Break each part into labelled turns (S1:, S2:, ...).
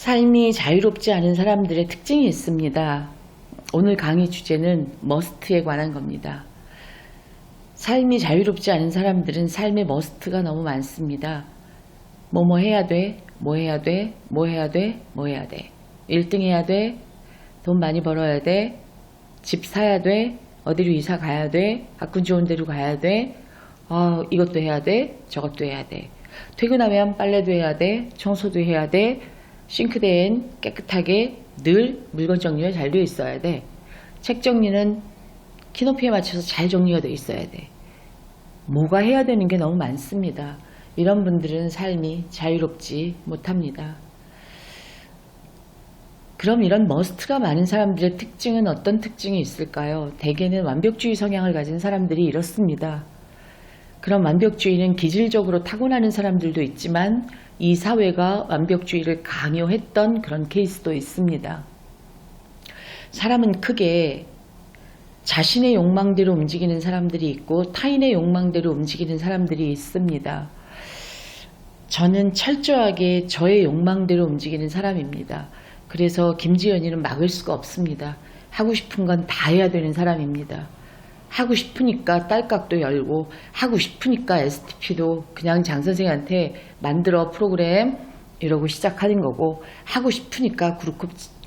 S1: 삶이 자유롭지 않은 사람들의 특징이 있습니다. 오늘 강의 주제는 머스트에 관한 겁니다. 삶이 자유롭지 않은 사람들은 삶의 머스트가 너무 많습니다. 뭐뭐 해야 돼, 뭐 해야 돼, 뭐 해야 돼, 뭐 해야 돼. 1등 해야 돼, 돈 많이 벌어야 돼, 집 사야 돼, 어디로 이사 가야 돼, 가끔 좋은 데로 가야 돼, 이것도 해야 돼, 저것도 해야 돼. 퇴근하면 빨래도 해야 돼, 청소도 해야 돼, 싱크대엔 깨끗하게 늘 물건 정리가 잘 되어 있어야 돼. 책 정리는 키높이에 맞춰서 잘 정리가 되어 있어야 돼. 뭐가 해야 되는 게 너무 많습니다. 이런 분들은 삶이 자유롭지 못합니다. 그럼 이런 머스트가 많은 사람들의 특징은 어떤 특징이 있을까요? 대개는 완벽주의 성향을 가진 사람들이 이렇습니다. 그럼 완벽주의는 기질적으로 타고나는 사람들도 있지만 이 사회가 완벽주의를 강요했던 그런 케이스도 있습니다. 사람은 크게 자신의 욕망대로 움직이는 사람들이 있고 타인의 욕망대로 움직이는 사람들이 있습니다. 저는 철저하게 저의 욕망대로 움직이는 사람입니다. 그래서 김지연이는 막을 수가 없습니다. 하고 싶은 건 다 해야 되는 사람입니다. 하고 싶으니까 딸깍도 열고 하고 싶으니까 STP도 그냥 장 선생한테 만들어 프로그램 이러고 시작하는 거고 하고 싶으니까 그룹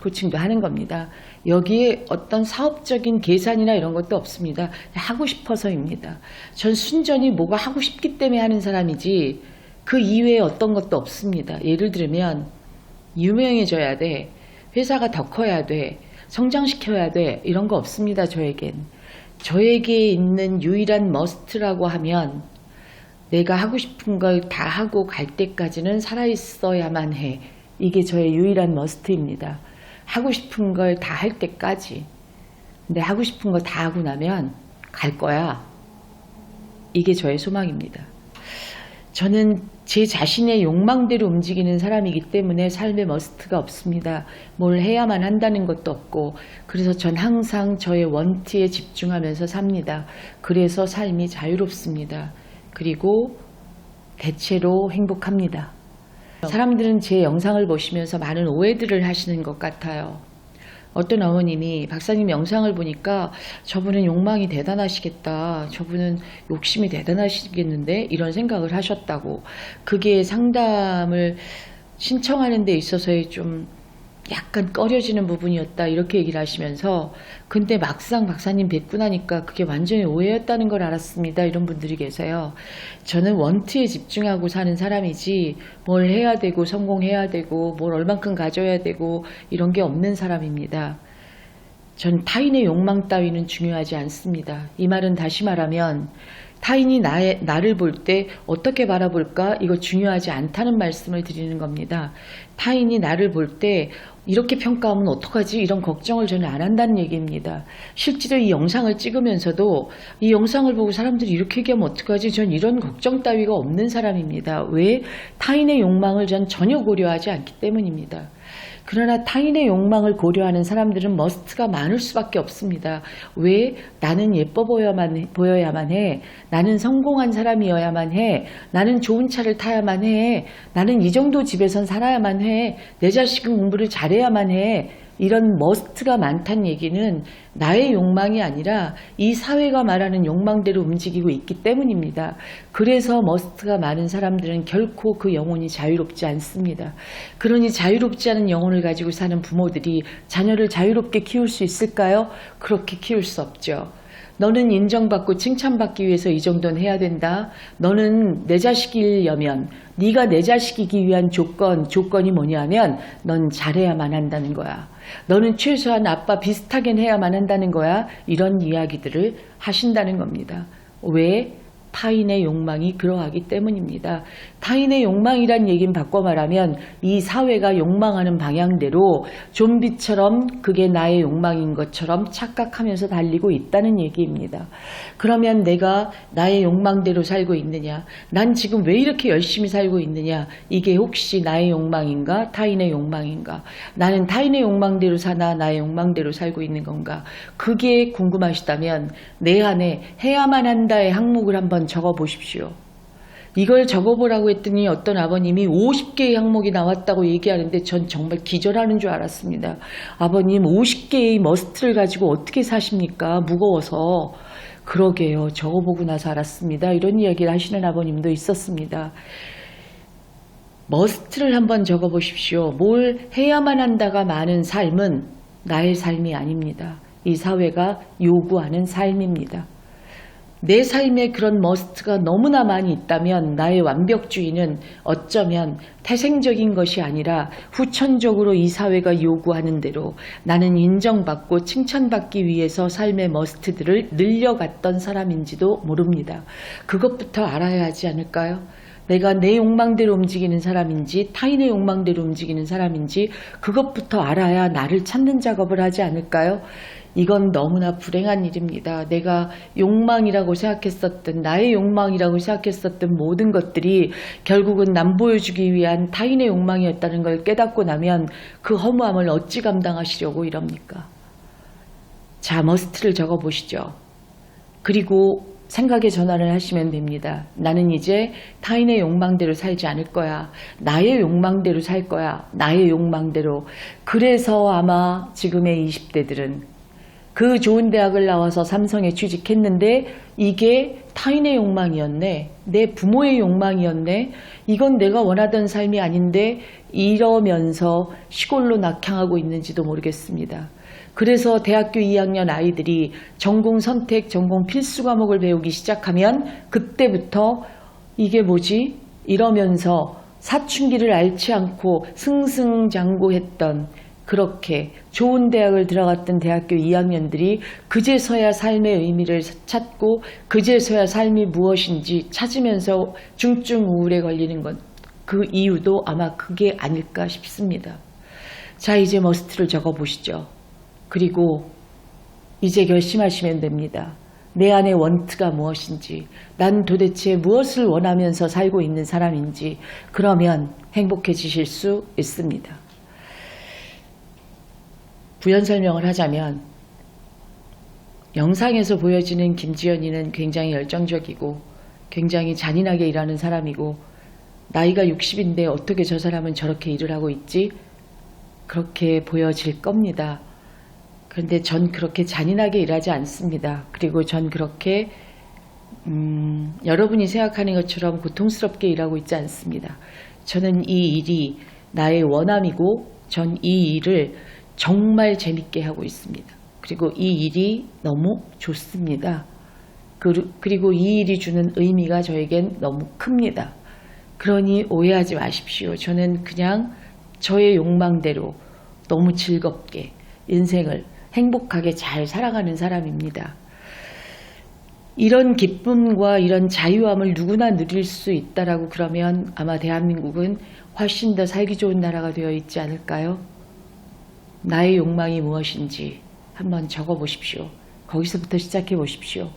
S1: 코칭도 하는 겁니다. 여기에 어떤 사업적인 계산이나 이런 것도 없습니다. 하고 싶어서입니다. 전 순전히 뭐가 하고 싶기 때문에 하는 사람이지 그 이외에 어떤 것도 없습니다. 예를 들면 유명해져야 돼, 회사가 더 커야 돼, 성장시켜야 돼, 이런 거 없습니다. 저에게 있는 유일한 머스트라고 하면 내가 하고 싶은 걸 다 하고 갈 때까지는 살아있어야만 해. 이게 저의 유일한 머스트입니다. 하고 싶은 걸 다 할 때까지. 근데 하고 싶은 걸 다 하고 나면 갈 거야. 이게 저의 소망입니다. 저는 제 자신의 욕망대로 움직이는 사람이기 때문에 삶의 머스트가 없습니다. 뭘 해야만 한다는 것도 없고, 그래서 전 항상 저의 원티에 집중하면서 삽니다. 그래서 삶이 자유롭습니다. 그리고 대체로 행복합니다. 사람들은 제 영상을 보시면서 많은 오해들을 하시는 것 같아요. 어떤 어머님이 박사님 영상을 보니까 저분은 욕망이 대단하시겠다, 저분은 욕심이 대단하시겠는데 이런 생각을 하셨다고, 그게 상담을 신청하는 데 있어서의 좀 약간 꺼려지는 부분이었다 이렇게 얘기를 하시면서, 근데 막상 박사님 뵙고 나니까 그게 완전히 오해였다는 걸 알았습니다, 이런 분들이 계세요. 저는 원트에 집중하고 사는 사람이지 뭘 해야 되고 성공해야 되고 뭘 얼만큼 가져야 되고 이런 게 없는 사람입니다. 전 타인의 욕망 따위는 중요하지 않습니다. 이 말은 다시 말하면 타인이 나를 볼 때 어떻게 바라볼까, 이거 중요하지 않다는 말씀을 드리는 겁니다. 타인이 나를 볼 때 이렇게 평가하면 어떡하지, 이런 걱정을 저는 안 한다는 얘기입니다. 실제로 이 영상을 찍으면서도 이 영상을 보고 사람들이 이렇게 얘기하면 어떡하지, 전 이런 걱정 따위가 없는 사람입니다. 왜? 타인의 욕망을 전 전혀 고려하지 않기 때문입니다. 그러나 타인의 욕망을 고려하는 사람들은 머스트가 많을 수밖에 없습니다. 왜? 나는 예뻐 보여야만 해. 나는 성공한 사람이어야만 해. 나는 좋은 차를 타야만 해. 나는 이 정도 집에선 살아야만 해. 내 자식은 공부를 잘해야만 해. 이런 머스트가 많다는 얘기는 나의 욕망이 아니라 이 사회가 말하는 욕망대로 움직이고 있기 때문입니다. 그래서 머스트가 많은 사람들은 결코 그 영혼이 자유롭지 않습니다. 그러니 자유롭지 않은 영혼을 가지고 사는 부모들이 자녀를 자유롭게 키울 수 있을까요? 그렇게 키울 수 없죠. 너는 인정받고 칭찬받기 위해서 이 정도는 해야 된다. 너는 내 자식이려면, 네가 내 자식이기 위한 조건이 뭐냐면 넌 잘해야만 한다는 거야. 너는 최소한 아빠 비슷하게 해야만 한다는 거야. 이런 이야기들을 하신다는 겁니다. 왜? 타인의 욕망이 그러하기 때문입니다. 타인의 욕망이란 얘기는 바꿔 말하면 이 사회가 욕망하는 방향대로 좀비처럼 그게 나의 욕망인 것처럼 착각하면서 달리고 있다는 얘기입니다. 그러면 내가 나의 욕망대로 살고 있느냐? 난 지금 왜 이렇게 열심히 살고 있느냐? 이게 혹시 나의 욕망인가? 타인의 욕망인가? 나는 타인의 욕망대로 사나 나의 욕망대로 살고 있는 건가? 그게 궁금하시다면 내 안에 해야만 한다의 항목을 한번 적어 보십시오. 이걸 적어보라고 했더니 어떤 아버님이 50개의 항목이 나왔다고 얘기하는데 전 정말 기절하는 줄 알았습니다. 아버님 50개의 머스트를 가지고 어떻게 사십니까? 무거워서. 그러게요. 적어보고 나서 알았습니다. 이런 이야기를 하시는 아버님도 있었습니다. 머스트를 한번 적어보십시오. 뭘 해야만 한다가 많은 삶은 나의 삶이 아닙니다. 이 사회가 요구하는 삶입니다. 내 삶에 그런 머스트가 너무나 많이 있다면 나의 완벽주의는 어쩌면 태생적인 것이 아니라 후천적으로 이 사회가 요구하는 대로 나는 인정받고 칭찬받기 위해서 삶의 머스트들을 늘려갔던 사람인지도 모릅니다. 그것부터 알아야 하지 않을까요? 내가 내 욕망대로 움직이는 사람인지 타인의 욕망대로 움직이는 사람인지 그것부터 알아야 나를 찾는 작업을 하지 않을까요? 이건 너무나 불행한 일입니다. 내가 욕망이라고 생각했었던 나의 욕망이라고 생각했었던 모든 것들이 결국은 남 보여주기 위한 타인의 욕망이었다는 걸 깨닫고 나면 그 허무함을 어찌 감당하시려고 이럽니까? 자, 머스트를 적어보시죠. 그리고 생각의 전환을 하시면 됩니다. 나는 이제 타인의 욕망대로 살지 않을 거야. 나의 욕망대로 살 거야. 나의 욕망대로. 그래서 아마 지금의 20대들은 그 좋은 대학을 나와서 삼성에 취직했는데 이게 타인의 욕망이었네. 내 부모의 욕망이었네. 이건 내가 원하던 삶이 아닌데 이러면서 시골로 낙향하고 있는지도 모르겠습니다. 그래서 대학교 2학년 아이들이 전공 선택, 전공 필수 과목을 배우기 시작하면 그때부터 이게 뭐지? 이러면서 사춘기를 앓지 않고 승승장구했던 그렇게 좋은 대학을 들어갔던 대학교 2학년들이 그제서야 삶의 의미를 찾고 그제서야 삶이 무엇인지 찾으면서 중증 우울에 걸리는 것. 그 이유도 아마 그게 아닐까 싶습니다. 자, 이제 머스트를 적어보시죠. 그리고 이제 결심하시면 됩니다. 내 안의 원트가 무엇인지, 난 도대체 무엇을 원하면서 살고 있는 사람인지, 그러면 행복해지실 수 있습니다. 부연 설명을 하자면 영상에서 보여지는 김지연이는 굉장히 열정적이고 굉장히 잔인하게 일하는 사람이고 나이가 60인데 어떻게 저 사람은 저렇게 일을 하고 있지? 그렇게 보여질 겁니다. 그런데 전 그렇게 잔인하게 일하지 않습니다. 그리고 전 그렇게 여러분이 생각하는 것처럼 고통스럽게 일하고 있지 않습니다. 저는 이 일이 나의 원함이고 전 이 일을 정말 재밌게 하고 있습니다. 그리고 이 일이 너무 좋습니다. 그리고 이 일이 주는 의미가 저에겐 너무 큽니다. 그러니 오해하지 마십시오. 저는 그냥 저의 욕망대로 너무 즐겁게 인생을 행복하게 잘 살아가는 사람입니다. 이런 기쁨과 이런 자유함을 누구나 누릴 수 있다라고 그러면 아마 대한민국은 훨씬 더 살기 좋은 나라가 되어 있지 않을까요? 나의 욕망이 무엇인지 한번 적어보십시오. 거기서부터 시작해 보십시오.